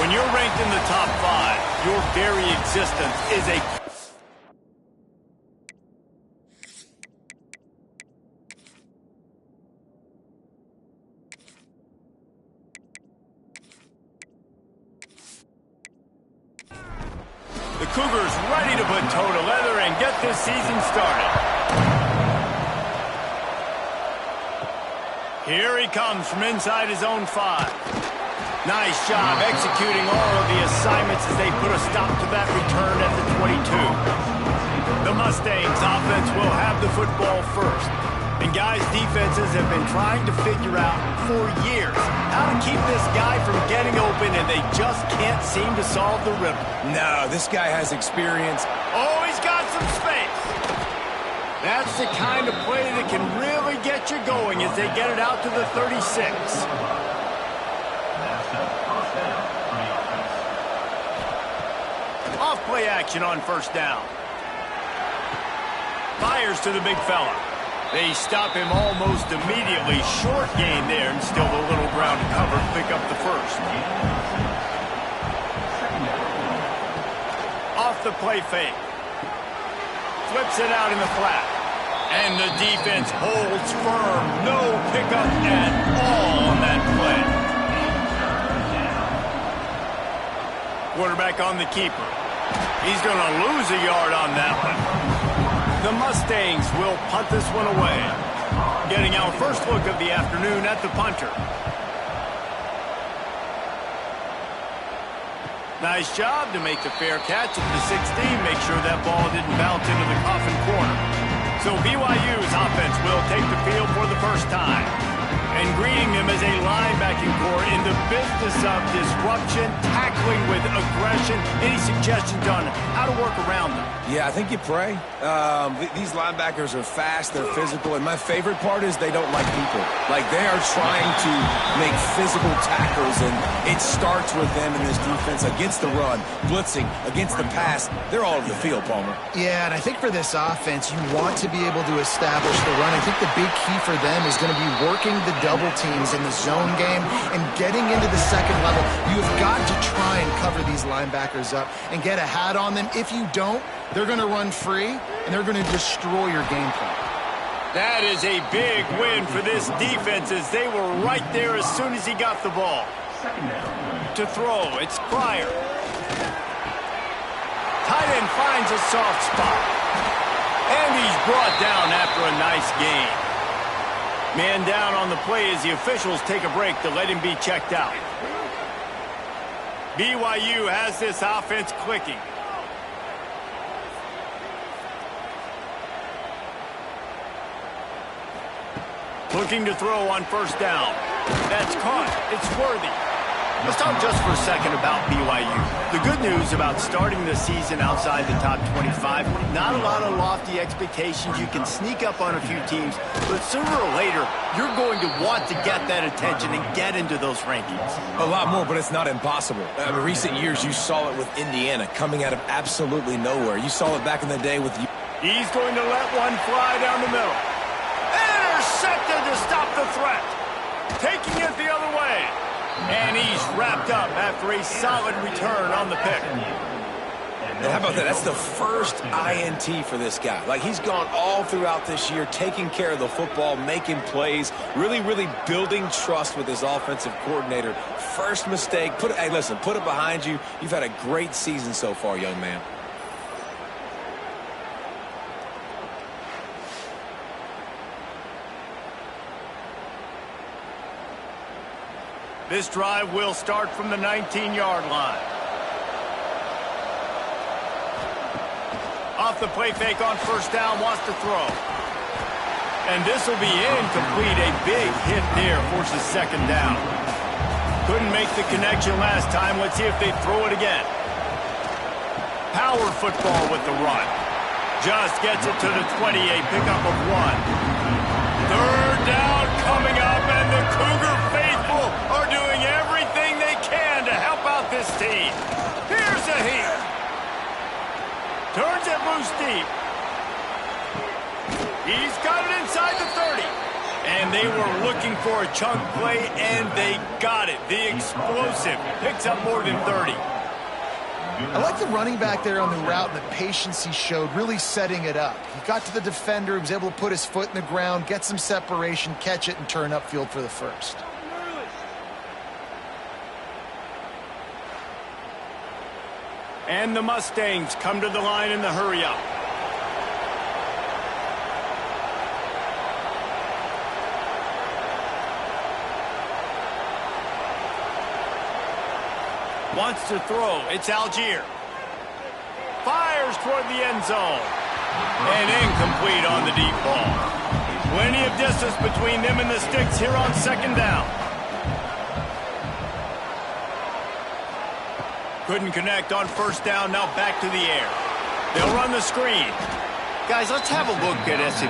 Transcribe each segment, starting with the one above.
When you're ranked in the top 5, your very existence is a... The Cougars ready to put toe to leather and get this season started. Here he comes from inside his own 5. Nice job executing all of the assignments as they put a stop to that return at the 22. The Mustangs offense will have the football first. And guys, defenses have been trying to figure out for years how to keep this guy from getting open, and they just can't seem to solve the riddle. No, this guy has experience. Oh, he's got some space. That's the kind of play that can really get you going as they get it out to the 36. Off play action on first down. Fires to the big fella. They stop him almost immediately. Short gain there, and still a little ground to cover to pick up the first. Off the play fake. Flips it out in the flat. And the defense holds firm. No pickup at all on that play. Quarterback on the keeper. He's going to lose a yard on that one. The Mustangs will punt this one away. Getting our first look of the afternoon at the punter. Nice job to make the fair catch at the 16. Make sure that ball didn't bounce into the coffin corner. So BYU's offense will take the field for the first time. And greeting them as a linebacking core in the business of disruption, tackling with aggression. Any suggestions on how to work around them? Yeah, I think you pray. These linebackers are fast, they're physical, and my favorite part is they don't like people. Like, they are trying to make physical tackles, and it starts with them in this defense against the run, blitzing, against the pass. They're all over the field, Palmer. Yeah, and I think for this offense, you want to be able to establish the run. I think the big key for them is going to be working the double teams in the zone game and getting into the second level. You've got to try and cover these linebackers up and get a hat on them. If you don't, they're going to run free, and they're going to destroy your game plan. That is a big win for this defense as they were right there as soon as he got the ball. To throw, it's Pryor. Tight end finds a soft spot. And he's brought down after a nice gain. Man down on the play as the officials take a break to let him be checked out. BYU has this offense clicking. Looking to throw on first down. That's caught. It's worthy. Let's talk just for a second about BYU. The good news about starting the season outside the top 25, not a lot of lofty expectations. You can sneak up on a few teams, but sooner or later, you're going to want to get that attention and get into those rankings. A lot more, but it's not impossible. In recent years, you saw it with Indiana coming out of absolutely nowhere. You saw it back in the day with you. He's going to let one fly down the middle. Intercepted to stop the threat. Taking it the other way. And he's wrapped up after a solid return on the pick. And how about that? That's the first INT for this guy. Like, he's gone all throughout this year, taking care of the football, making plays, really building trust with his offensive coordinator. First mistake. Hey, listen, put it behind you. You've had a great season so far, young man. This drive will start from the 19-yard line. Off the play fake on first down, wants to throw. And this will be incomplete. A big hit there forces second down. Couldn't make the connection last time. Let's see if they throw it again. Power football with the run. Just gets it to the 20, a pickup of 1. Third down coming up, and the Cougar faithful are doing everything they can to help out this team. Here's a heat. Turns it loose deep. He's got it inside the 30. And they were looking for a chunk play, and they got it. The explosive picks up more than 30. I like the running back there on the route and the patience he showed, really setting it up. He got to the defender, he was able to put his foot in the ground, get some separation, catch it, and turn upfield for the first. And the Mustangs come to the line in the hurry-up. Wants to throw. It's Algier. Fires toward the end zone. And incomplete on the deep ball. Plenty of distance between them and the sticks here on second down. Couldn't connect on first down. Now back to the air. They'll run the screen. Guys, let's have a look at SMU.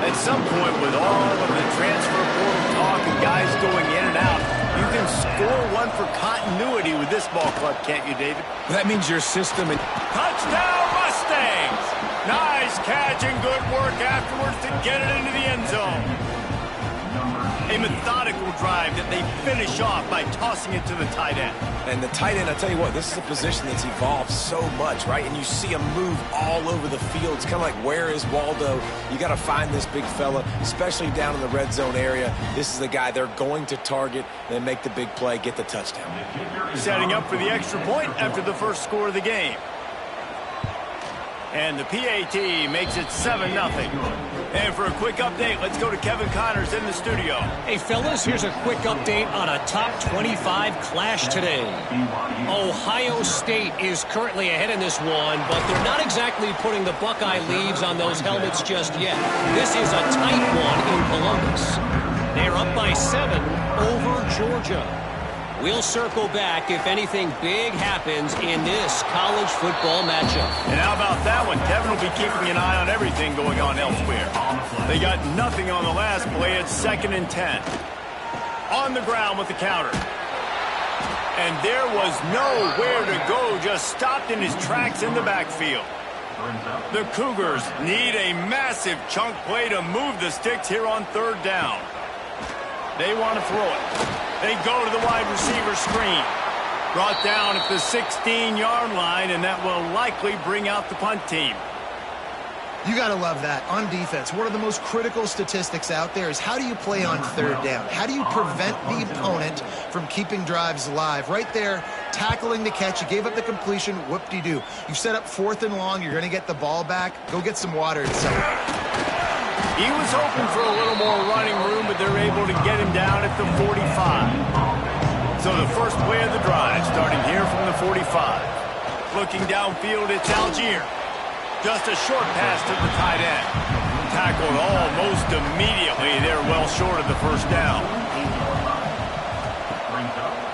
At some point, with all of the transfer portal talk and guys going in and out, you can score one for continuity with this ball club, can't you, David? That means your system... Touchdown, Mustangs! Nice catch and good work afterwards to get it into the end zone. A methodical drive that they finish off by tossing it to the tight end. And the tight end, I tell you what, this is a position that's evolved so much, right? And you see him move all over the field. It's kind of like, where is Waldo? You got to find this big fella, especially down in the red zone area. This is the guy they're going to target, then make the big play, get the touchdown. Setting up for the extra point after the first score of the game. And the PAT makes it 7-0. And for a quick update, let's go to Kevin Connors in the studio. Hey, fellas, here's a quick update on a top 25 clash today. Ohio State is currently ahead in this one, but they're not exactly putting the Buckeye leaves on those helmets just yet. This is a tight one in Columbus. They're up by 7 over Georgia. We'll circle back if anything big happens in this college football matchup. And how about that one? Kevin will be keeping an eye on everything going on elsewhere. They got nothing on the last play. It's 2nd and 10. On the ground with the counter. And there was nowhere to go. Just stopped in his tracks in the backfield. The Cougars need a massive chunk play to move the sticks here on 3rd down. They want to throw it. They go to the wide receiver screen. Brought down at the 16-yard line, and that will likely bring out the punt team. You got to love that. On defense, one of the most critical statistics out there is how do you play on 3rd down? How do you prevent the opponent from keeping drives alive? Right there, tackling the catch. You gave up the completion. Whoop-de-doo. You set up 4th and long. You're going to get the ball back. Go get some water and celebrate. He was hoping for a little more running room, but they're able to get him down at the 45. So the first play of the drive, starting here from the 45. Looking downfield, it's Algier. Just a short pass to the tight end. Tackled almost immediately. They're well short of the first down.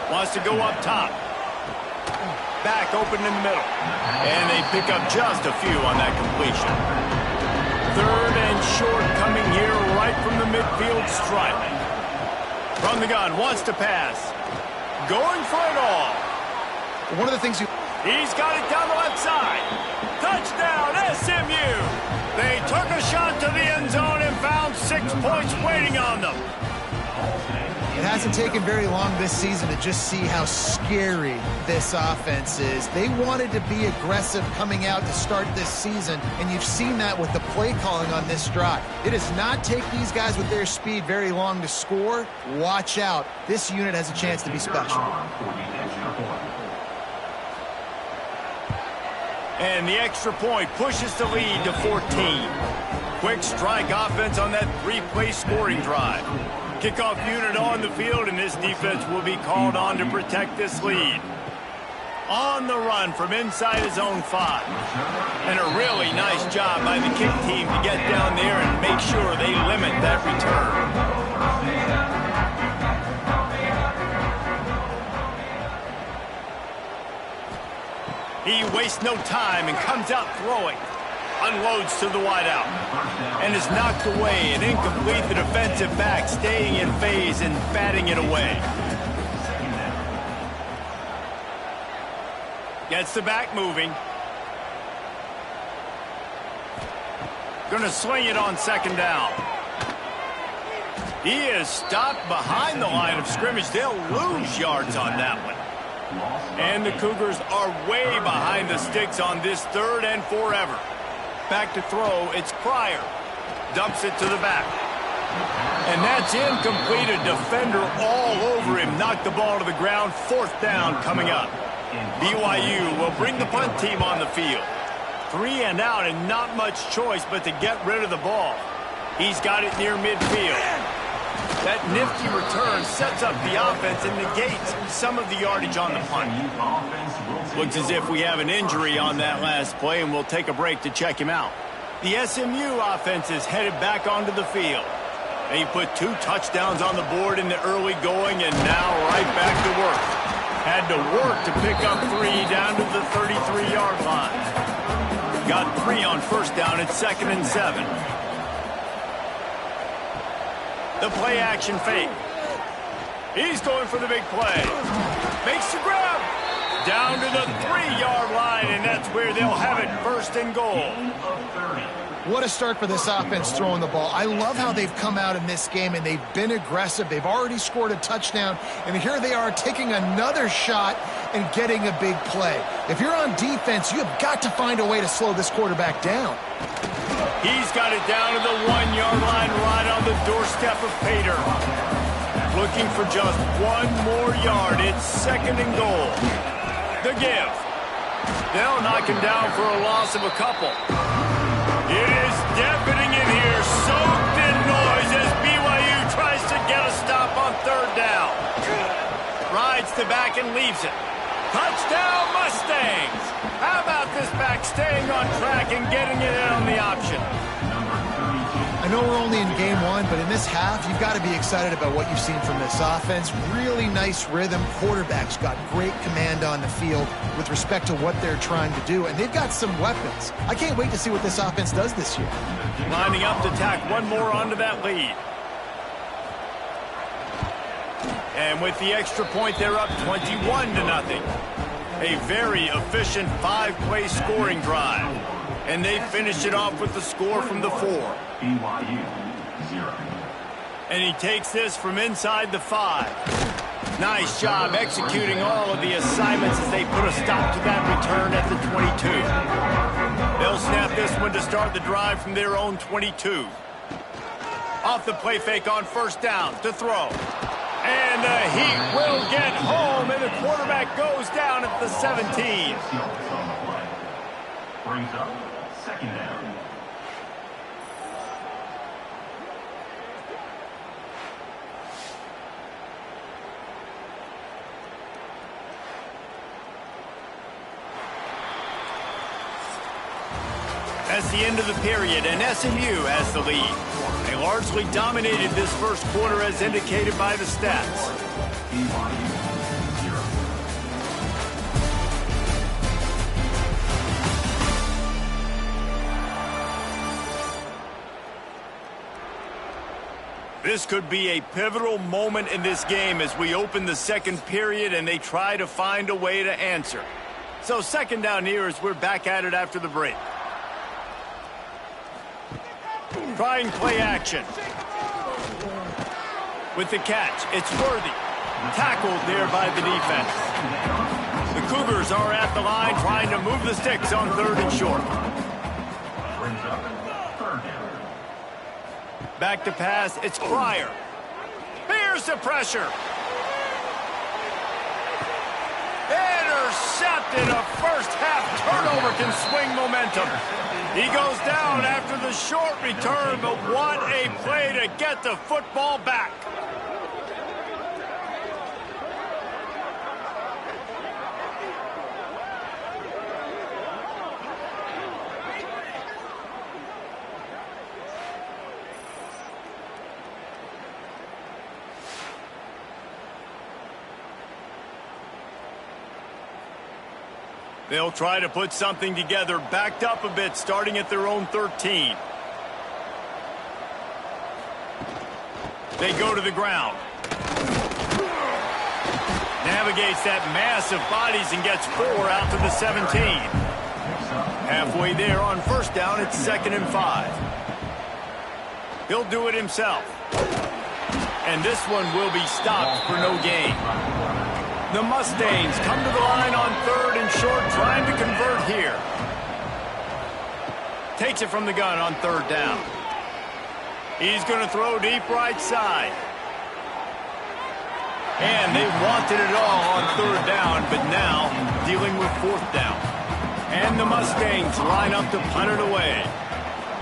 Wants to go up top. Back open in the middle. And they pick up just a few on that completion. 3rd and short coming here right from the midfield stripe. From the gun, wants to pass. Going for it all. One of the things He's got it down the left side. Touchdown, SMU. They took a shot to the end zone and found 6 points waiting on them. It hasn't taken very long this season to just see how scary this offense is. They wanted to be aggressive coming out to start this season, and you've seen that with the play calling on this drive. It does not take these guys with their speed very long to score. Watch out. This unit has a chance to be special. And the extra point pushes the lead to 14. Quick strike offense on that 3-play scoring drive. Kickoff unit on the field, and this defense will be called on to protect this lead. On the run from inside his own 5. And a really nice job by the kick team to get down there and make sure they limit that return. He wastes no time and comes out throwing. Unloads to the wideout. And is knocked away and incomplete. The defensive back staying in phase and batting it away. Gets the back moving. Gonna swing it on 2nd down. He is stopped behind the line of scrimmage. They'll lose yards on that one. And the Cougars are way behind the sticks on this 3rd and forever. Back to throw, it's Pryor. Dumps it to the back. And that's incomplete. A defender all over him. Knocked the ball to the ground. 4th down coming up. BYU will bring the punt team on the field. 3 and out and not much choice but to get rid of the ball. He's got it near midfield. That nifty return sets up the offense and negates some of the yardage on the punt. Looks as if we have an injury on that last play, and we'll take a break to check him out. The SMU offense is headed back onto the field. They put 2 touchdowns on the board in the early going, and now right back to work. Had to work to pick up 3 down to the 33-yard line. Got 3 on 1st down at 2nd and 7. The play-action fake. He's going for the big play. Makes the grab. Down to the 3-yard line, and that's where they'll have it 1st and goal. What a start for this offense throwing the ball. I love how they've come out in this game, and they've been aggressive. They've already scored a touchdown, and here they are taking another shot and getting a big play. If you're on defense, you have got to find a way to slow this quarterback down. He's got it down to the 1-yard line right on the doorstep of Pater. Looking for just 1 more yard. It's 2nd and goal. The give. They'll knock him down for a loss of a couple. It is deafening in here, soaked in noise as BYU tries to get a stop on 3rd down. Rides the back and leaves it. Touchdown Mustangs! How about this back staying on track and getting it in on the option? I know we're only in game 1, but in this half, you've got to be excited about what you've seen from this offense. Really nice rhythm. Quarterback's got great command on the field with respect to what they're trying to do, and they've got some weapons. I can't wait to see what this offense does this year. Lining up to tack 1 more onto that lead. And with the extra point, they're up 21-0. A very efficient 5-play scoring drive. And they finish it off with the score from the 4. BYU 0. And he takes this from inside the 5. Nice job executing all of the assignments as they put a stop to that return at the 22. They'll snap this one to start the drive from their own 22. Off the play fake on 1st down to throw. And the Heat will get home, and the quarterback goes down at the 17. Brings up 2nd down. That's the end of the period, and SMU has the lead. They largely dominated this 1st quarter as indicated by the stats. BYU 0. This could be a pivotal moment in this game as we open the 2nd period and they try to find a way to answer. So 2nd down here as we're back at it after the break. Trying play action. With the catch, it's Worthy. Tackled there by the defense. The Cougars are at the line trying to move the sticks on 3rd and short. Brings up 3rd down. Back to pass, it's Pryor. Here's the pressure. Intercepted. A 1st half turnover can swing momentum. He goes down after the short return, but what a play to get the football back. They'll try to put something together, backed up a bit, starting at their own 13. They go to the ground. Navigates that mass of bodies and gets 4 out to the 17. Halfway there on 1st down, it's 2nd and 5. He'll do it himself. And this one will be stopped for no gain. The Mustangs come to the line on 3rd and short, trying to convert here. Takes it from the gun on 3rd down. He's going to throw deep right side. And they wanted it all on 3rd down, but now dealing with 4th down. And the Mustangs line up to punt it away.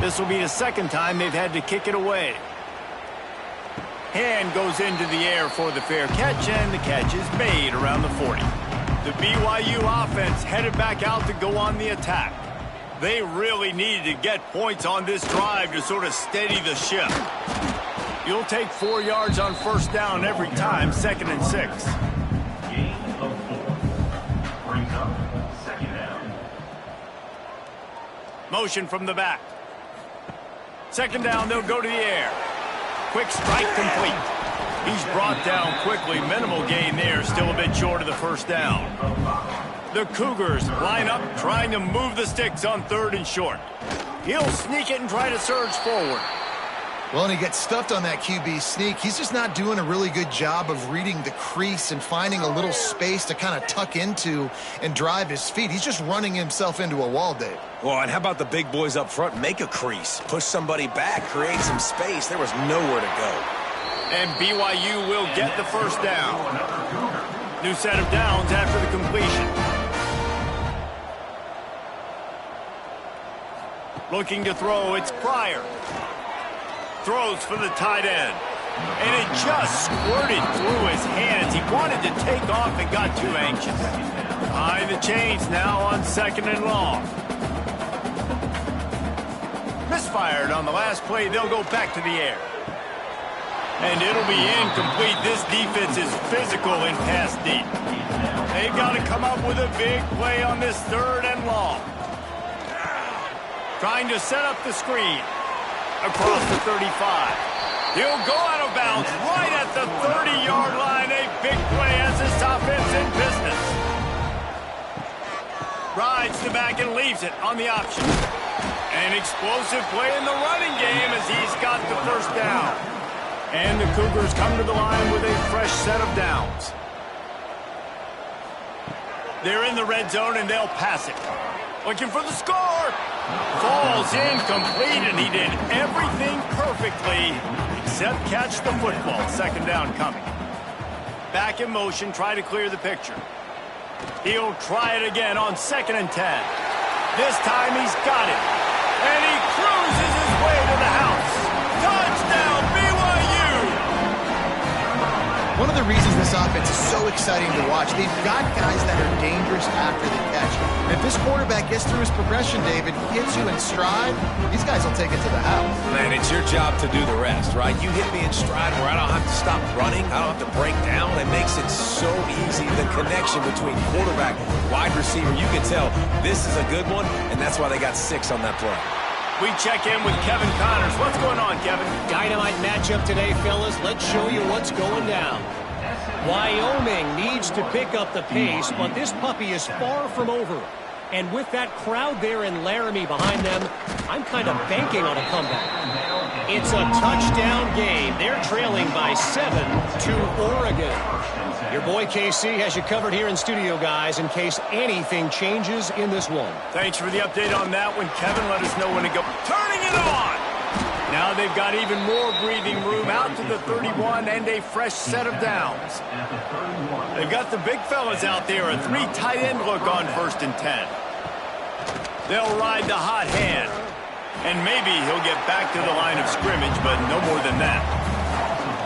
This will be the 2nd time they've had to kick it away. Hand goes into the air for the fair catch, and the catch is made around the 40. The BYU offense headed back out to go on the attack. They really needed to get points on this drive to sort of steady the ship. You'll take 4 yards on 1st down every time, 2nd and 6. Gain of 4. Brings up 2nd down. Motion from the back. 2nd down, they'll go to the air. Quick strike complete. He's brought down quickly. Minimal gain there, still a bit short of the 1st down. The Cougars line up, trying to move the sticks on 3rd and short. He'll sneak it and try to surge forward. Well, and he gets stuffed on that QB sneak. He's just not doing a really good job of reading the crease and finding a little space to kind of tuck into and drive his feet. He's just running himself into a wall, Dave. Well, and how about the big boys up front? Make a crease. Push somebody back. Create some space. There was nowhere to go. And BYU will get the 1st down. New set of downs after the completion. Looking to throw, it's Pryor. Throws for the tight end. And it just squirted through his hands. He wanted to take off and got too anxious. Behind the chains now on 2nd and long. Misfired on the last play. They'll go back to the air. And it'll be incomplete. This defense is physical in pass deep. They've got to come up with a big play on this 3rd and long. Trying to set up the screen. Across the 35. He'll go out of bounds right at the 30-yard line. A big play as this offense in business. Rides the back and leaves it on the option. An explosive play in the running game as he's got the 1st down. And the Cougars come to the line with a fresh set of downs. They're in the red zone and they'll pass it. Looking for the score. Falls incomplete, and he did everything perfectly except catch the football. 2nd down coming. Back in motion, try to clear the picture. He'll try it again on 2nd and 10. This time he's got it. And he cruises his way to the house. Touchdown, BYU! One of the reasons this offense is so exciting to watch, they've got guys that are dangerous after the catch. And if this quarterback gets through his progression, David, hits you in stride, these guys will take it to the house. Man, it's your job to do the rest, right? You hit me in stride where I don't have to stop running. I don't have to break down. It makes it so easy. The connection between quarterback, wide receiver, you can tell this is a good one, and that's why they got 6 on that play. We check in with Kevin Connors. What's going on, Kevin? Dynamite matchup today, fellas. Let's show you what's going down. Wyoming needs to pick up the pace, but this puppy is far from over. And with that crowd there in Laramie behind them, I'm kind of banking on a comeback. It's a touchdown game. They're trailing by 7 to Oregon. Your boy KC has you covered here in studio, guys, in case anything changes in this one. Thanks for the update on that one, Kevin. Let us know when to go. Turning it on! Now they've got even more breathing room out to the 31 and a fresh set of downs. They've got the big fellas out there, a 3 tight end look on 1st and 10. They'll ride the hot hand. And maybe he'll get back to the line of scrimmage, but no more than that.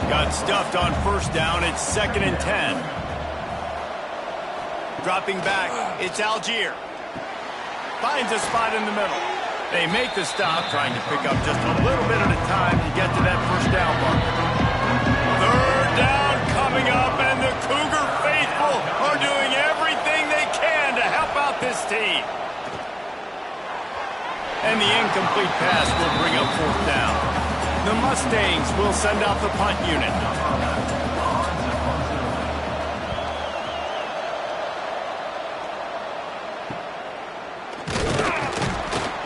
Got stuffed on 1st down. It's 2nd and 10. Dropping back, it's Algier. Finds a spot in the middle. They make the stop, trying to pick up just a little bit at a time to get to that 1st down mark. 3rd down coming up, and the Cougar faithful are doing everything they can to help out this team. And the incomplete pass will bring up 4th down. The Mustangs will send out the punt unit.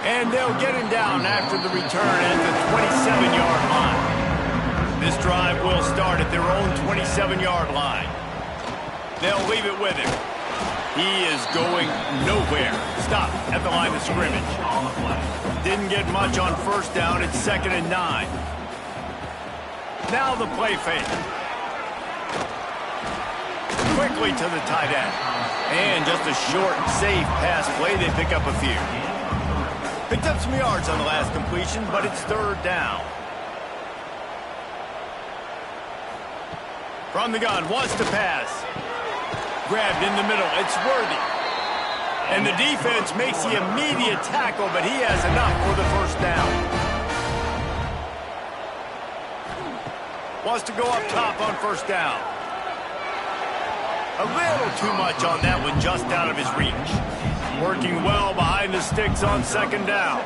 And they'll get him down after the return at the 27-yard line. This drive will start at their own 27-yard line. They'll leave it with him. He is going nowhere. Stop at the line of scrimmage. Didn't get much on first down. It's 2nd and 9. Now the play fake. Quickly to the tight end. And just a short, safe pass play. They pick up a few. Picked up some yards on the last completion, but it's 3rd down. From the gun, wants to pass. Grabbed in the middle. It's Worthy. And the defense makes the immediate tackle, but he has enough for the 1st down. Wants to go up top on 1st down. A little too much on that one, just out of his reach. Working well behind the sticks on 2nd down.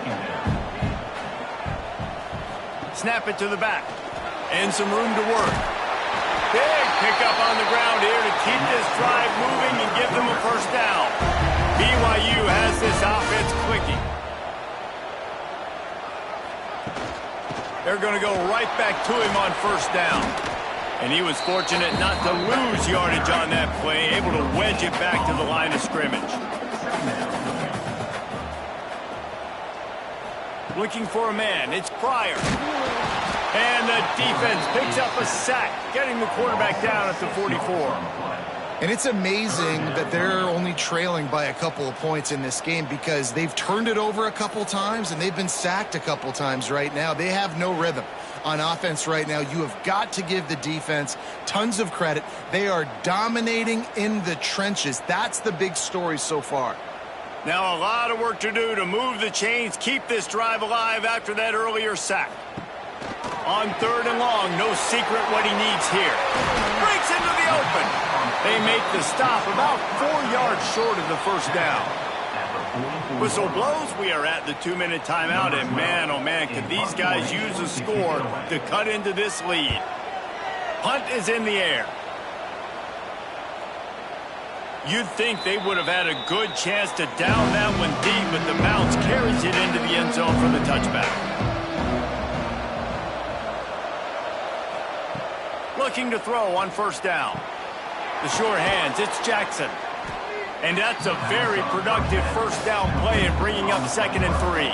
Snap it to the back. And some room to work. Big pickup on the ground here to keep this drive moving and give them a 1st down. BYU has this offense clicking. They're going to go right back to him on 1st down. And he was fortunate not to lose yardage on that play, able to wedge it back to the line of scrimmage. Looking for a man. It's Pryor. And the defense picks up a sack, getting the quarterback down at the 44. And it's amazing that they're only trailing by a couple of points in this game because they've turned it over a couple times and they've been sacked a couple times right now. They have no rhythm on offense right now. You have got to give the defense tons of credit. They are dominating in the trenches. That's the big story so far. Now a lot of work to do to move the chains, keep this drive alive after that earlier sack. On 3rd and long, no secret what he needs here. Breaks into the open. They make the stop about 4 yards short of the 1st down. Whistle blows. We are at the 2-minute timeout, and man, oh man, could these guys use a score to cut into this lead. Punt is in the air. You'd think they would have had a good chance to down that one deep, but the bounce carries it into the end zone for the touchback. Looking to throw on 1st down. The short hands, it's Jackson. And that's a very productive 1st down play and bringing up 2nd and 3.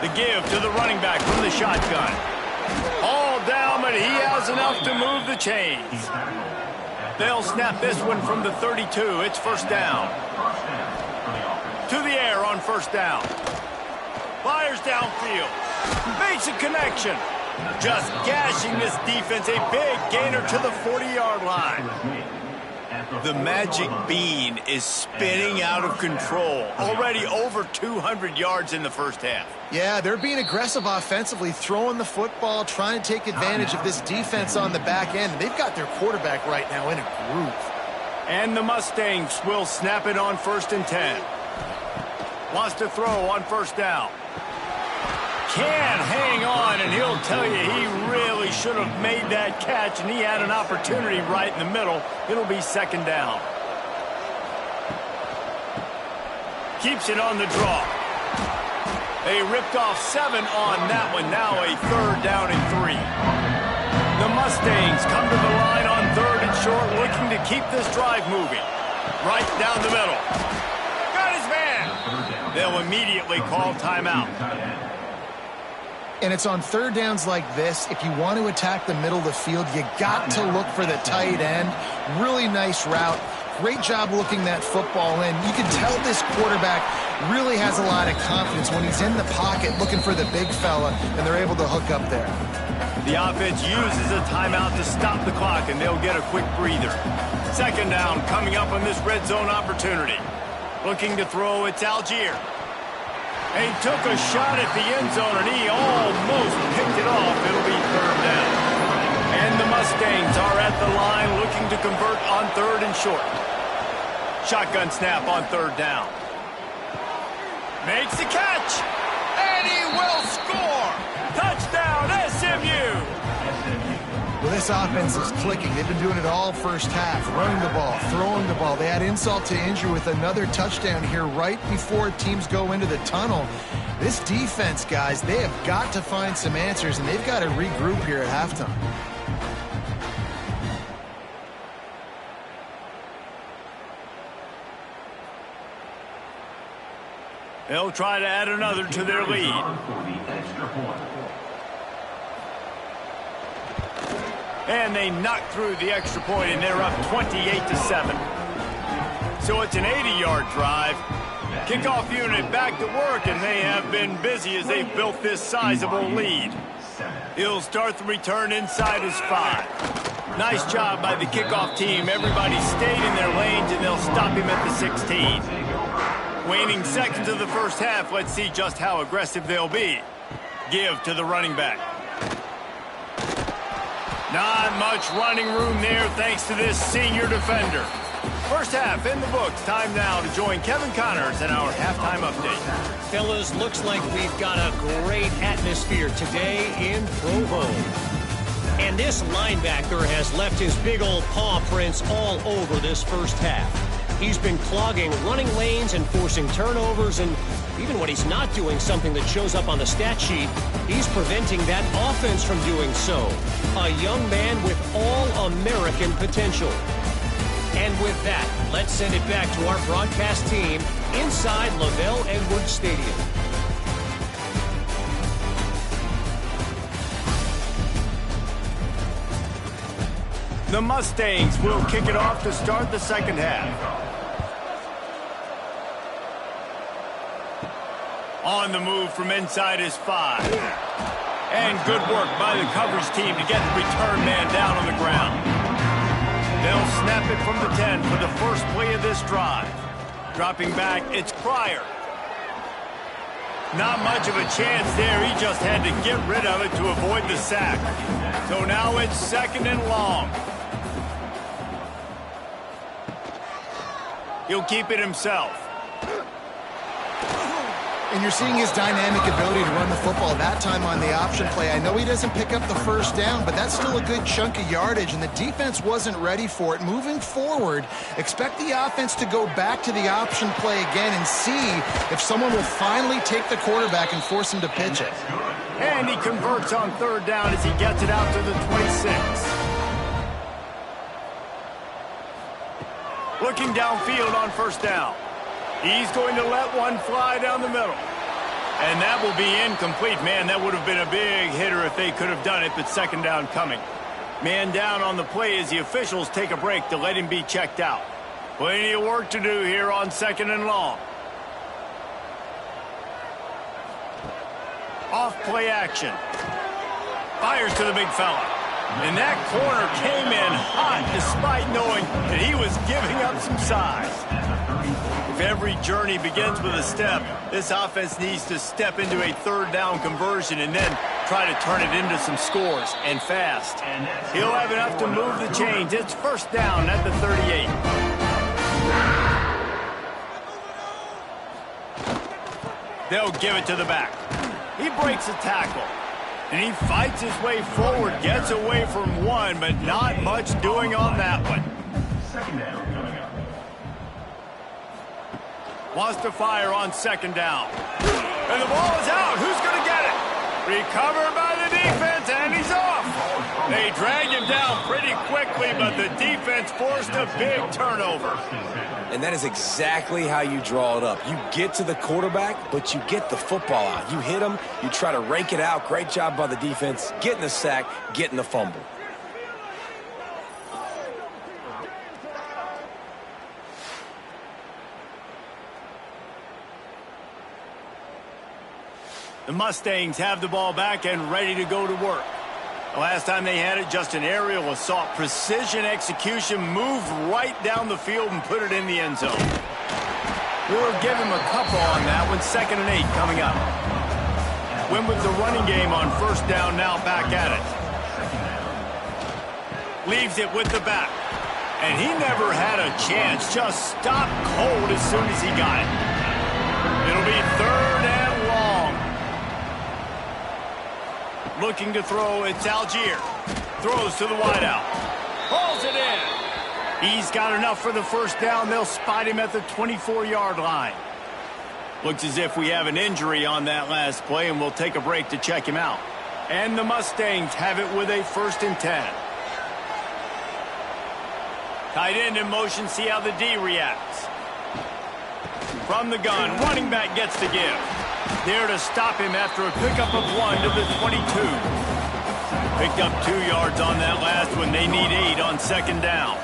The give to the running back from the shotgun. All down, but he has enough to move the chains. They'll snap this one from the 32. It's 1st down. To the air on 1st down. Fires downfield. Makes a connection. Just gashing this defense. A big gainer to the 40-yard line. The magic bean is spinning out of control. Already over 200 yards in the 1st half. Yeah, they're being aggressive offensively, throwing the football, trying to take advantage of this defense on the back end. They've got their quarterback right now in a groove. And the Mustangs will snap it on 1st and 10. Wants to throw on 1st down. Can hang on, and he'll tell you he really should have made that catch, and he had an opportunity right in the middle. It'll be 2nd down. Keeps it on the draw. They ripped off 7 on that one. Now a 3rd down and 3. The Mustangs come to the line on 3rd and short, looking to keep this drive moving. Right down the middle. Got his man. They'll immediately call timeout. And it's on 3rd downs like this. If you want to attack the middle of the field, you got to look for the tight end. Really nice route. Great job looking that football in. You can tell this quarterback really has a lot of confidence when he's in the pocket looking for the big fella, and they're able to hook up there. The offense uses a timeout to stop the clock, and they'll get a quick breather. 2nd down coming up on this red zone opportunity. Looking to throw, it's Algier. And he took a shot at the end zone, and he almost picked it off. It'll be 3rd down. And the Mustangs are at the line looking to convert on 3rd and short. Shotgun snap on 3rd down. Makes the catch. And he will score. Touchdown, SMU. Well, this This offense is clicking. They've been doing it all first half, running the ball, throwing the ball. They add insult to injury with another touchdown here right before teams go into the tunnel. This defense, guys, they have got to find some answers, and they've got to regroup here at halftime. They'll try to add another to their lead. And they knock through the extra point, and they're up 28-7. So it's an 80-yard drive. Kickoff unit back to work, and they have been busy as they've built this sizable lead. He'll start the return inside his 5. Nice job by the kickoff team. Everybody stayed in their lanes, and they'll stop him at the 16. Waning seconds of the first half. Let's see just how aggressive they'll be. Give to the running back. Not much running room there thanks to this senior defender. First half in the books. Time now to join Kevin Connors in our halftime update. Fellas, looks like we've got a great atmosphere today in Provo. And this linebacker has left his big old paw prints all over this first half. He's been clogging running lanes and forcing turnovers, and even when he's not doing something that shows up on the stat sheet, he's preventing that offense from doing so. A young man with all-American potential. And with that, let's send it back to our broadcast team inside Lavelle Edwards Stadium. The Mustangs will kick it off to start the second half. On the move from inside his 5. And good work by the coverage team to get the return man down on the ground. They'll snap it from the 10 for the first play of this drive. Dropping back, it's Pryor. Not much of a chance there. He just had to get rid of it to avoid the sack. So now it's 2nd and long. He'll keep it himself. And you're seeing his dynamic ability to run the football, that time on the option play. I know he doesn't pick up the first down, but that's still a good chunk of yardage, and the defense wasn't ready for it. Moving forward, expect the offense to go back to the option play again and see if someone will finally take the quarterback and force him to pitch it. And he converts on 3rd down as he gets it out to the 26. Looking downfield on 1st down. He's going to let one fly down the middle. And that will be incomplete. Man, that would have been a big hitter if they could have done it, but 2nd down coming. Man down on the play as the officials take a break to let him be checked out. Plenty of work to do here on 2nd and long. Off play action. Fires to the big fella. And that corner came in hot despite knowing that he was giving up some size. If every journey begins with a step, this offense needs to step into a 3rd down conversion and then try to turn it into some scores, and fast. He'll have enough to move the chains. It's 1st down at the 38. They'll give it to the back. He breaks a tackle. And he fights his way forward, gets away from one, but not much doing on that one. 2nd down coming up. Wants to fire on 2nd down. And the ball is out. Who's going to get it? Recovered by the defense, and he's off. They dragged him down pretty quickly, but the defense forced a big turnover. And that is exactly how you draw it up. You get to the quarterback, but you get the football out. You hit him, you try to rake it out. Great job by the defense, getting the sack, getting the fumble. The Mustangs have the ball back and ready to go to work. The last time they had it, just an aerial assault. Precision execution, moved right down the field and put it in the end zone. We'll give him a couple on that one. 2nd and 8 coming up. Went with the running game on 1st down, now back at it. Leaves it with the back. And he never had a chance. Just stopped cold as soon as he got it. It'll be 3rd and long. Looking to throw, it's Algier. throws to the wideout. Hauls it in. He's got enough for the first down. They'll spot him at the 24-yard line. Looks as if we have an injury on that last play, and we'll take a break to check him out. And the Mustangs have it with a 1st and 10. Tight end in motion, see how the D reacts. From the gun, running back gets to give. There to stop him after a pickup of 1 to the 22. Picked up 2 yards on that last one. They need 8 on 2nd down.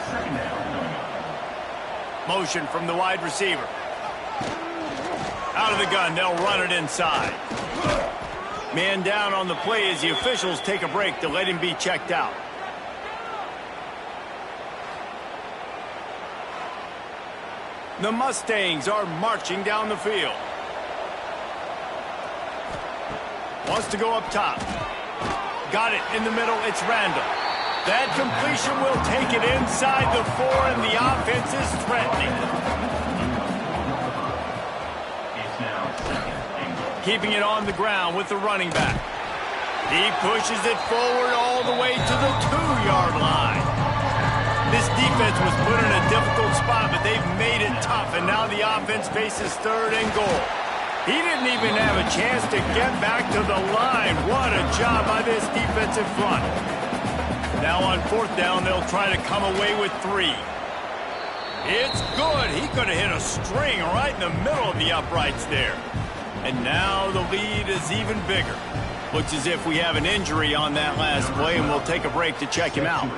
Motion from the wide receiver. Out of the gun, they'll run it inside. Man down on the play as the officials take a break to let him be checked out. The Mustangs are marching down the field. Wants to go up top. Got it in the middle. It's Randall. That completion will take it inside the 4, and the offense is threatening. Keeping it on the ground with the running back. He pushes it forward all the way to the 2-yard line. This defense was put in a difficult spot, but they've made it tough, and now the offense faces 3rd and goal. He didn't even have a chance to get back to the line. What a job by this defensive front. Now on 4th down, they'll try to come away with 3. It's good. He could have hit a string right in the middle of the uprights there. And now the lead is even bigger. Looks as if we have an injury on that last play, and we'll take a break to check him out.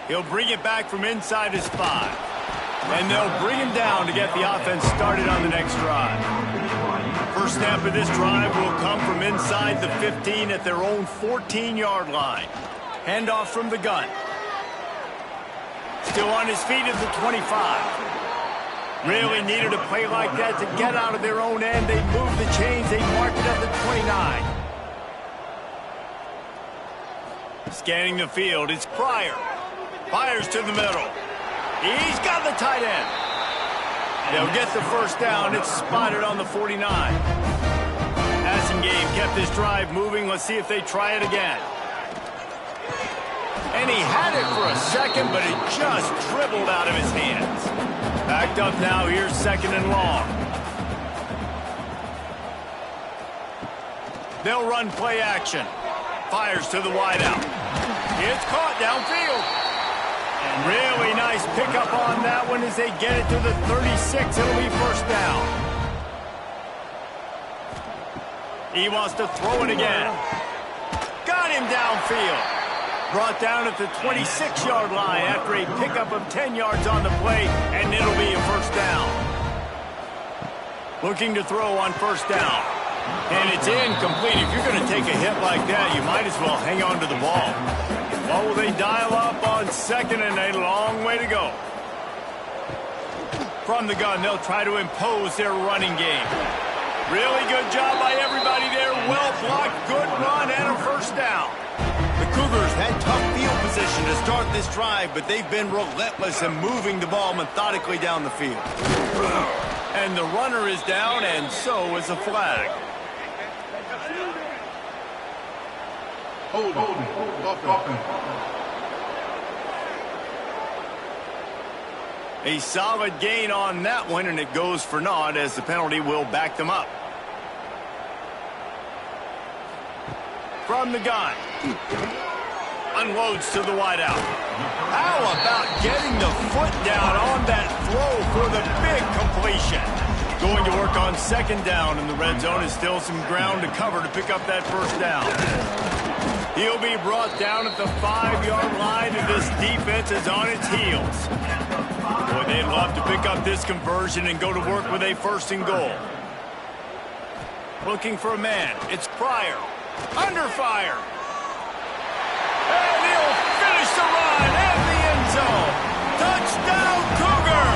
He'll bring it back from inside his 5. And they'll bring him down to get the offense started on the next drive. First snap of this drive will come from inside the 15 at their own 14-yard line. Handoff from the gun. Still on his feet at the 25. Really needed a play like that to get out of their own end. They moved the chains. They marked it at the 29. Scanning the field, it's Pryor. Fires to the middle. He's got the tight end. They'll get the first down. It's spotted on the 49. Passing game kept this drive moving. Let's see if they try it again. And he had it for a second, but it just dribbled out of his hands. Backed up now. Here's 2nd and long. They'll run play action. Fires to the wideout. It's caught downfield. And really nice pickup on that one as they get it to the 36. It'll be first down. He wants to throw it again. Got him downfield. Brought down at the 26-yard line after a pickup of 10 yards on the play, and it'll be a first down. Looking to throw on first down. And it's incomplete. If you're going to take a hit like that, you might as well hang on to the ball. What will they dial up on 2nd, and a long way to go. From the gun, they'll try to impose their running game. Really good job by everybody there. Well blocked, good run, and a first down. The Cougars had tough field position to start this drive, but they've been relentless in moving the ball methodically down the field. And the runner is down, and so is a flag. Hold on. A solid gain on that one, and it goes for naught as the penalty will back them up. From the gun. Unloads to the wideout. How about getting the foot down on that throw for the big completion? Going to work on 2nd down, and the red zone is still some ground to cover to pick up that first down. He'll be brought down at the 5-yard line, and this defense is on its heels. Boy, they'd love to pick up this conversion and go to work with a 1st and goal. Looking for a man. It's Pryor. Under fire. And he'll finish the run in the end zone. Touchdown, Cougar!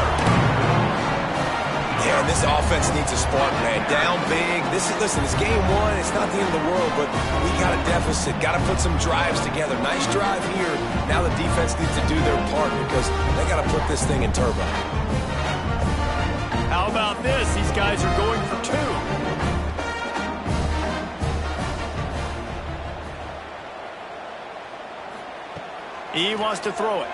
Yeah, and this offense needs a spark, man. Down big. Listen, it's game 1. It's not the end of the world, but we got a deficit. Got to put some drives together. Nice drive here. Now the defense needs to do their part because they got to put this thing in turbo. How about this? These guys are going for 2. He wants to throw it.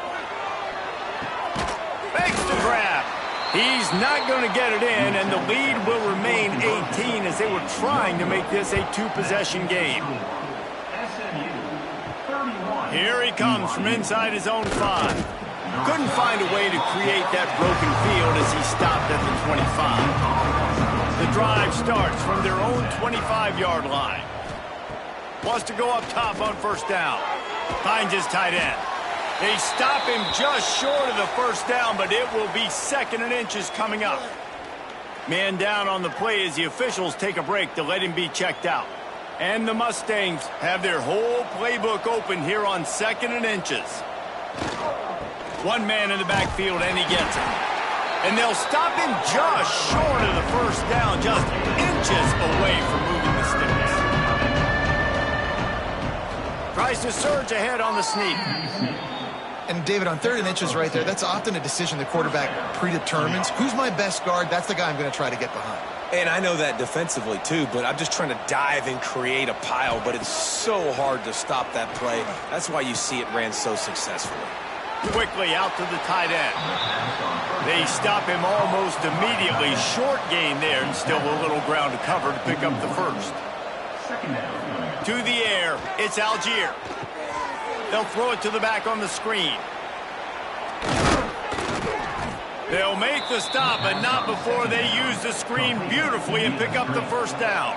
Makes the grab. He's not going to get it in, and the lead will remain 18 as they were trying to make this a two-possession game. SMU 31. Here he comes from inside his own 5. Couldn't find a way to create that broken field as he stopped at the 25. The drive starts from their own 25-yard line. Wants to go up top on first down. Finds his tight end. They stop him just short of the first down, but it will be 2nd and inches coming up. Man down on the play as the officials take a break to let him be checked out. And the Mustangs have their whole playbook open here on 2nd and inches. One man in the backfield, and he gets it. And they'll stop him just short of the first down, just inches away from moving the sticks. Tries to surge ahead on the sneak. And, David, on 3rd and inches right there, that's often a decision the quarterback predetermines. Who's my best guard? That's the guy I'm going to try to get behind. And I know that defensively, too, but I'm just trying to dive and create a pile, but it's so hard to stop that play. That's why you see it ran so successfully. Quickly out to the tight end. They stop him almost immediately. Short gain there, and still a little ground to cover to pick up the first. To the air, it's Algier. They'll throw it to the back on the screen. They'll make the stop, but not before they use the screen beautifully and pick up the first down.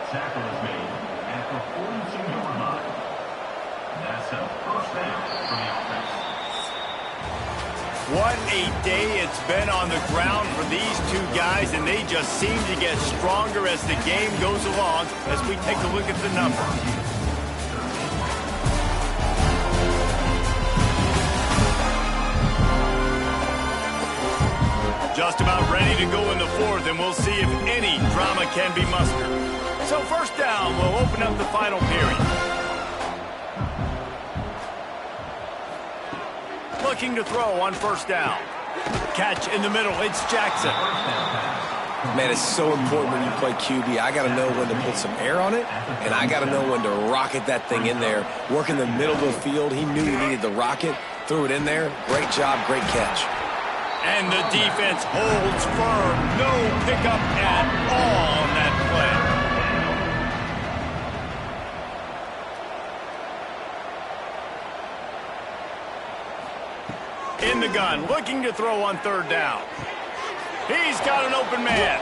What a day it's been on the ground for these two guys, and they just seem to get stronger as the game goes along as we take a look at the numbers. Just about ready to go in the 4th, and we'll see if any drama can be mustered. So first down, we'll open up the final period. Looking to throw on first down. Catch in the middle, it's Jackson. Man, it's so important when you play QB. I got to know when to put some air on it, and I got to know when to rocket that thing in there. Work in the middle of the field. He knew he needed the rocket, threw it in there. Great job, great catch. And the defense holds firm. No pickup at all on that play. In the gun, looking to throw on 3rd down. He's got an open man.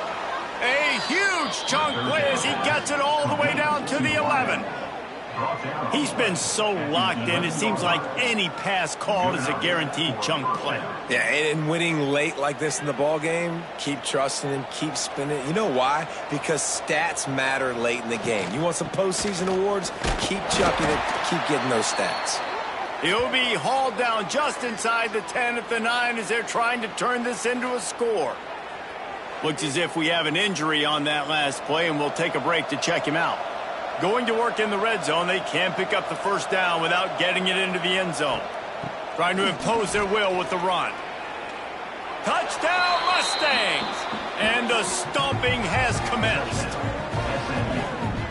A huge chunk play as he gets it all the way down to the 11. He's been so locked in, it seems like any pass called is a guaranteed chunk play. Yeah, and winning late like this in the ball game, keep trusting him, keep spinning it. You know why? Because stats matter late in the game. You want some postseason awards? Keep chucking it, keep getting those stats. He'll be hauled down just inside the 10 at the 9 as they're trying to turn this into a score. Looks as if we have an injury on that last play, and we'll take a break to check him out. Going to work in the red zone, they can't pick up the first down without getting it into the end zone. Trying to impose their will with the run. Touchdown Mustangs! And the stomping has commenced.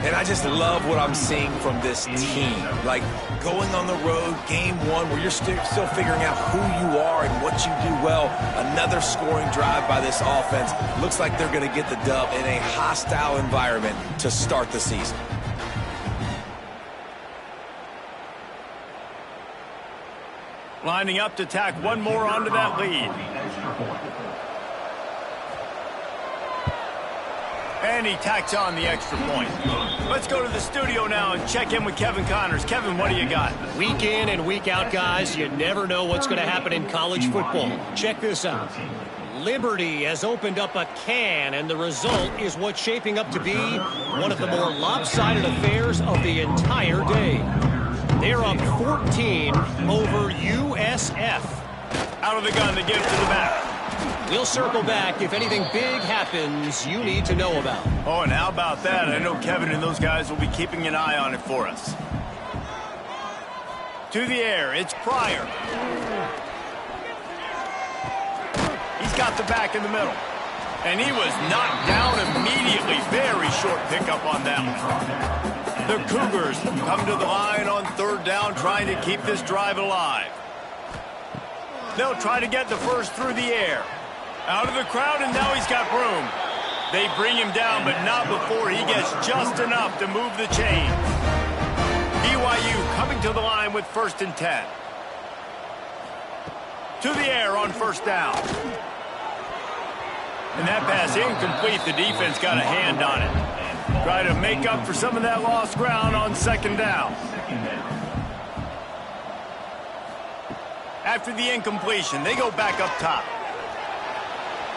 And I just love what I'm seeing from this team. Like, going on the road, game 1, where you're still figuring out who you are and what you do well. Another scoring drive by this offense. Looks like they're going to get the dub in a hostile environment to start the season. Lining up to tack one more onto that lead. And he tacks on the extra point. Let's go to the studio now and check in with Kevin Connors. Kevin, what do you got? Week in and week out, guys, you never know what's going to happen in college football. Check this out. Liberty has opened up a can, and the result is what's shaping up to be one of the more lopsided affairs of the entire day. They're up 14 over USF. Out of the gun to give to the back. We'll circle back if anything big happens you need to know about. Oh, and how about that? I know Kevin and those guys will be keeping an eye on it for us. To the air, it's Pryor. He's got the back in the middle. And he was knocked down immediately. Very short pickup on that one. The Cougars come to the line on 3rd down, trying to keep this drive alive. They'll try to get the first through the air. Out of the crowd, and now he's got room. They bring him down, but not before he gets just enough to move the chain. BYU coming to the line with 1st and 10. To the air on 1st down. And that pass incomplete. The defense got a hand on it. Try to make up for some of that lost ground on 2nd down. After the incompletion, they go back up top.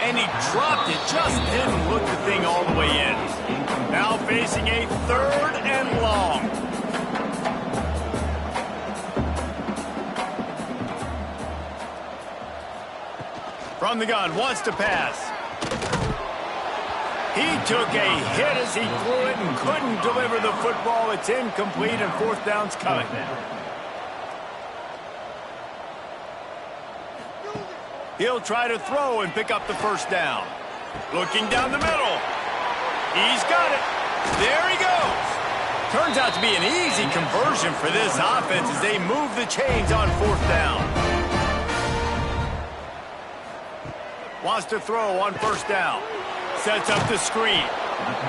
And he dropped it, just didn't look the thing all the way in. Now facing a 3rd and long. From the gun, wants to pass. He took a hit as he threw it and couldn't deliver the football. It's incomplete, and 4th down's coming. He'll try to throw and pick up the 1st down. Looking down the middle. He's got it. There he goes. Turns out to be an easy conversion for this offense as they move the chains on 4th down. Wants to throw on 1st down. Sets up the screen.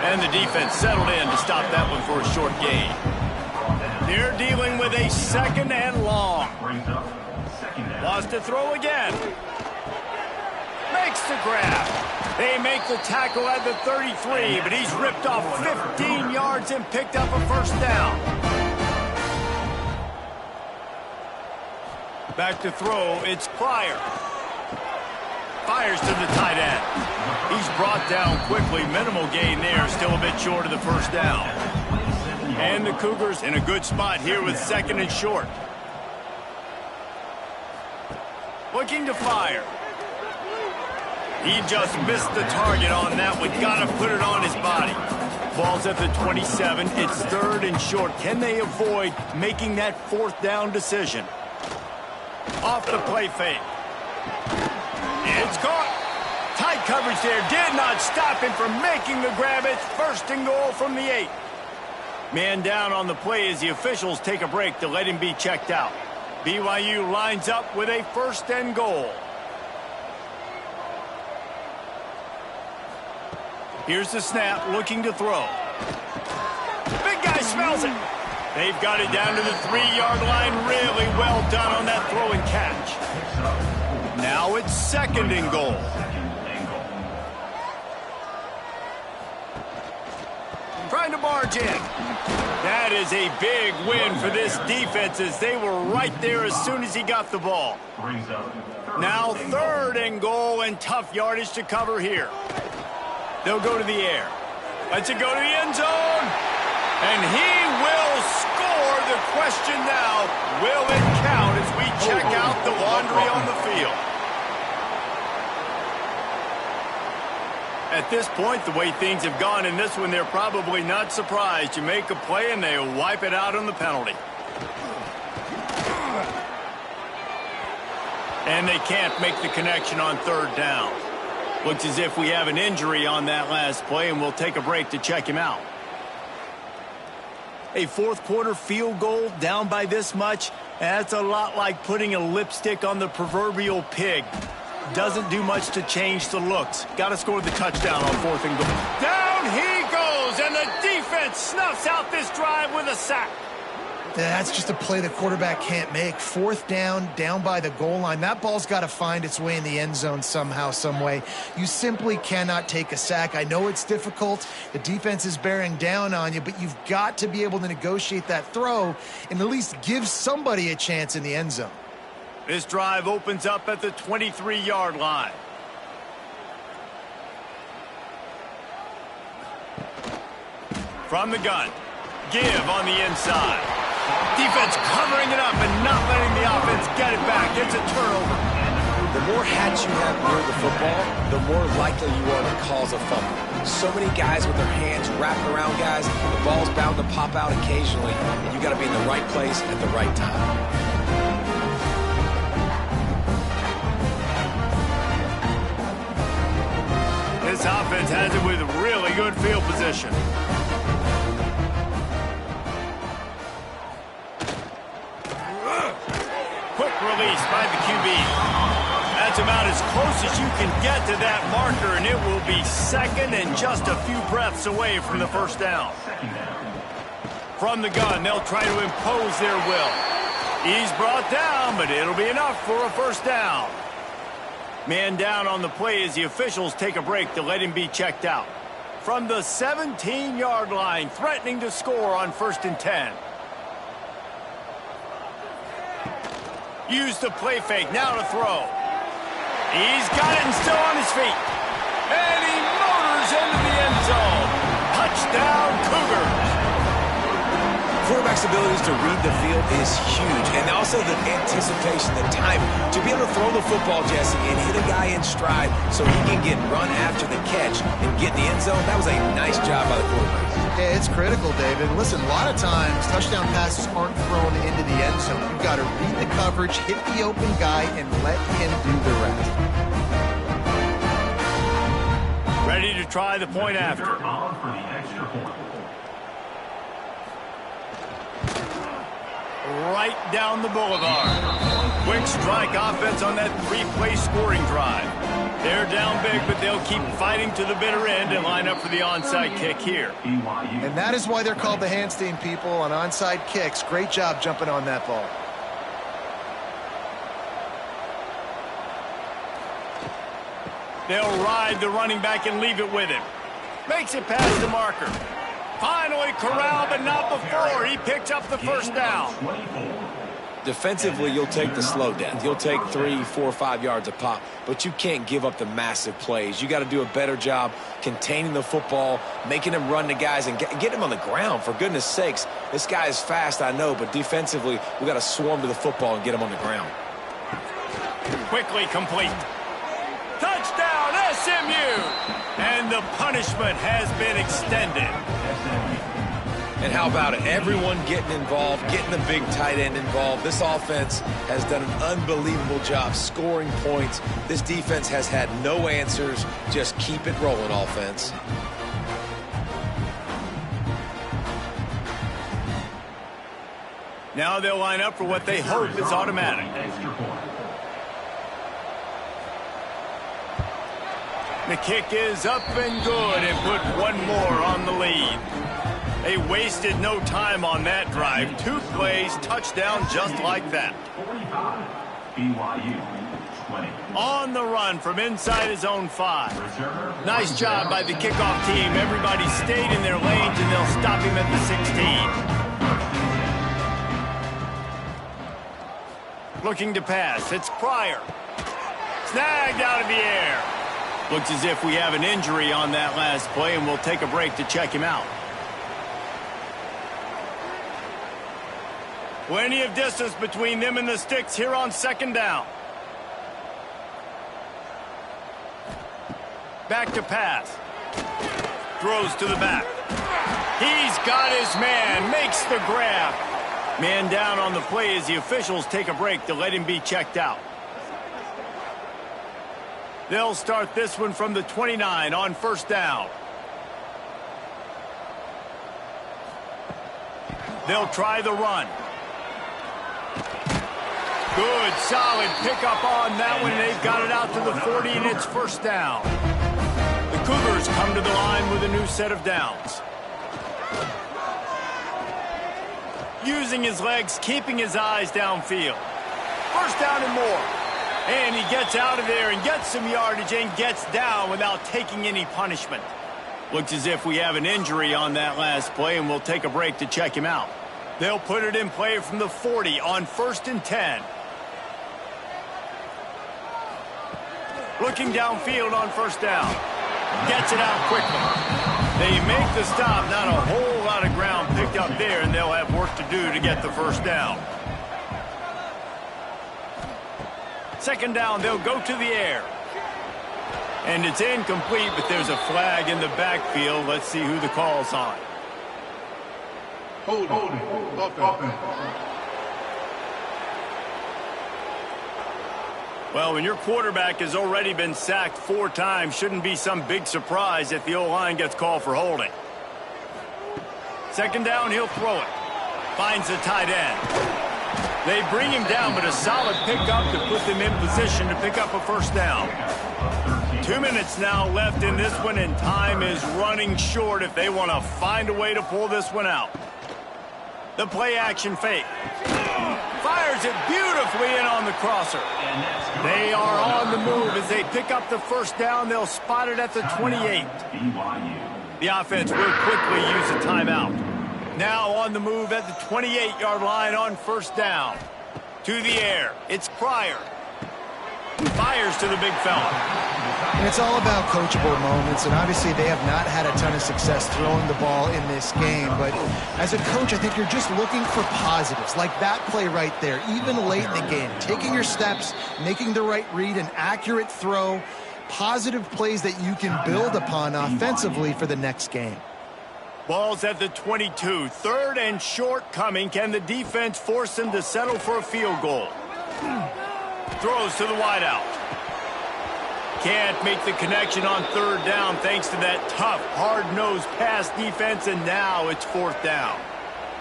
And the defense settled in to stop that one for a short gain. They're dealing with a 2nd and long. Wants to throw again. Makes the grab. They make the tackle at the 33, but he's ripped off 15 yards and picked up a 1st down. Back to throw, it's Pryor. Fires to the tight end. He's brought down quickly. Minimal gain there, still a bit short of the 1st down. And the Cougars in a good spot here with 2nd and short. Looking to fire. He just missed the target on that one. Got to put it on his body. Ball's at the 27. It's 3rd and short. Can they avoid making that 4th down decision? Off the play fake. It's caught. Tight coverage there. Did not stop him from making the grab. It's 1st and goal from the 8. Man down on the play as the officials take a break to let him be checked out. BYU lines up with a 1st and goal. Here's the snap, looking to throw. Big guy smells it. They've got it down to the 3-yard line. Really well done on that throw and catch. Now it's 2nd and goal. Trying to barge in. That is a big win for this defense as they were right there as soon as he got the ball. Now 3rd and goal and tough yardage to cover here. They'll go to the air. Lets it go to the end zone. And he will score. The question now, will it count as we check out the laundry on the field? At this point, the way things have gone in this one, they're probably not surprised. You make a play and they wipe it out on the penalty. And they can't make the connection on 3rd down. Looks as if we have an injury on that last play, and we'll take a break to check him out. A 4th quarter field goal down by this much, that's a lot like putting a lipstick on the proverbial pig. Doesn't do much to change the looks. Got to score the touchdown on 4th and goal. Down he goes, and the defense snuffs out this drive with a sack. That's just a play the quarterback can't make. 4th down, down by the goal line. That ball's got to find its way in the end zone somehow, some way. You simply cannot take a sack. I know it's difficult. The defense is bearing down on you, but you've got to be able to negotiate that throw and at least give somebody a chance in the end zone. This drive opens up at the 23-yard line. From the gun. Give on the inside. Defense covering it up and not letting the offense get it back. It's a turnover. The more hats you have near the football, the more likely you are to cause a fumble. So many guys with their hands wrapped around guys, the ball's bound to pop out occasionally, and you got to be in the right place at the right time. This offense has it with really good field position. Quick release by the QB. Gets him out as close as you can get to that marker, and it will be second and just a few breaths away from the first down. From the gun, they'll try to impose their will. He's brought down, but it'll be enough for a first down. Man down on the play as the officials take a break to let him be checked out. From the 17-yard line, threatening to score on 1st and 10. Use the play fake, now to throw. He's got it and still on his feet. And he motors into the end zone. Touchdown, Cougars. Quarterback's abilities to read the field is huge, and also the anticipation, the timing. To be able to throw the football, Jesse, and hit a guy in stride so he can get run after the catch and get in the end zone, that was a nice job by the quarterback. Yeah, it's critical, David. Listen, a lot of times touchdown passes aren't thrown into the end zone. You've got to read the coverage, hit the open guy, and let him do the rest. Ready to try the point after. On for the extra point. Right down the boulevard. Quick strike offense on that 3-play scoring drive. They're down big, but they'll keep fighting to the bitter end and line up for the onside kick here. And that is why they're called the Handstein people on onside kicks. Great job jumping on that ball. They'll ride the running back and leave it with him. Makes it past the marker. Finally corralled, but not before. He picks up the first down. Defensively, you'll take the slow death. You'll take 3, 4, 5 yards a pop, but you can't give up the massive plays. You got to do a better job containing the football, making him run the guys, and get him on the ground. For goodness sakes, this guy is fast, I know, but defensively, we got to swarm to the football and get him on the ground. Quickly complete. Touchdown, SMU! And the punishment has been extended. And how about it? Everyone getting involved, getting the big tight end involved. This offense has done an unbelievable job scoring points. This defense has had no answers. Just keep it rolling, offense. Now they'll line up for what they hope is automatic. The kick is up and good and put one more on the lead. They wasted no time on that drive. 2 plays, touchdown just like that. 45, BYU, 20. On the run from inside his own 5. Nice job by the kickoff team. Everybody stayed in their lanes, and they'll stop him at the 16. Looking to pass. It's Pryor. Snagged out of the air. Looks as if we have an injury on that last play, and we'll take a break to check him out. Plenty of distance between them and the sticks here on 2nd down. Back to pass. Throws to the back. He's got his man. Makes the grab. Man down on the play as the officials take a break to let him be checked out. They'll start this one from the 29 on 1st down. They'll try the run. Good, solid pickup on that one. They've got it out to the 40, and it's 1st down. The Cougars come to the line with a new set of downs. Using his legs, keeping his eyes downfield. 1st down and more. And he gets out of there and gets some yardage and gets down without taking any punishment. Looks as if we have an injury on that last play, and we'll take a break to check him out. They'll put it in play from the 40 on 1st and 10. Looking downfield on 1st down. Gets it out quickly. They make the stop. Not a whole lot of ground picked up there, and they'll have work to do to get the 1st down. 2nd down, they'll go to the air. And it's incomplete, but there's a flag in the backfield. Let's see who the call's on. Hold it. Well, when your quarterback has already been sacked 4 times, shouldn't be some big surprise if the O-line gets called for holding. 2nd down, he'll throw it. Finds the tight end. They bring him down, but a solid pickup to put them in position to pick up a first down. 2 minutes now left in this one, and time is running short if they want to find a way to pull this one out. The play action fake. Fires it beautifully in on the crosser. They are on the move as they pick up the first down. They'll spot it at the 28. The offense will quickly use a timeout. Now on the move at the 28-yard line on first down. To the air. It's Pryor. Fires to the big fella. And it's all about coachable moments, and obviously they have not had a ton of success throwing the ball in this game. But as a coach, I think you're just looking for positives, like that play right there, even late in the game. Taking your steps, making the right read, an accurate throw, positive plays that you can build upon offensively for the next game. Ball's at the 22. Third and short coming. Can the defense force them to settle for a field goal? Throws to the wideout. Can't make the connection on third down thanks to that tough, hard-nosed pass defense, and now it's fourth down.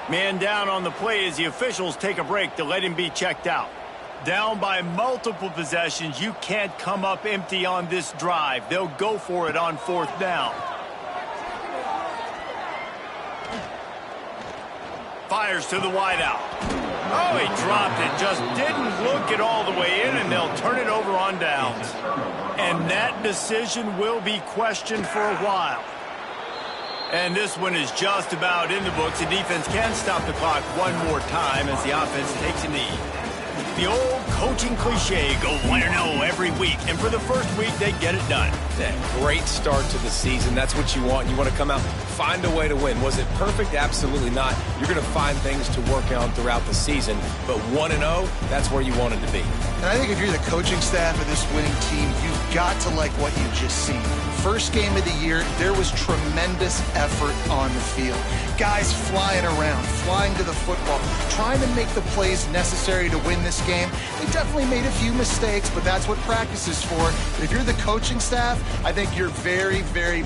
Man down on the play as the officials take a break to let him be checked out. Down by multiple possessions, you can't come up empty on this drive. They'll go for it on fourth down. Fires to the wideout. Oh, he dropped it. Just didn't look it all the way in, and they'll turn it over on downs. And that decision will be questioned for a while. And this one is just about in the books. The defense can stop the clock one more time as the offense takes a knee. The old coaching cliche, go 1-0 every week. And for the first week, they get it done. Yeah, great start to the season. That's what you want. You want to come out, find a way to win. Was it perfect? Absolutely not. You're going to find things to work on throughout the season. But 1-0, that's where you wanted to be. And I think if you're the coaching staff of this winning team, you've got to like what you've just seen. First game of the year, there was tremendous effort on the field. Guys flying around, flying to the football, trying to make the plays necessary to win this game. They definitely made a few mistakes, but that's what practice is for. If you're the coaching staff, I think you're very, very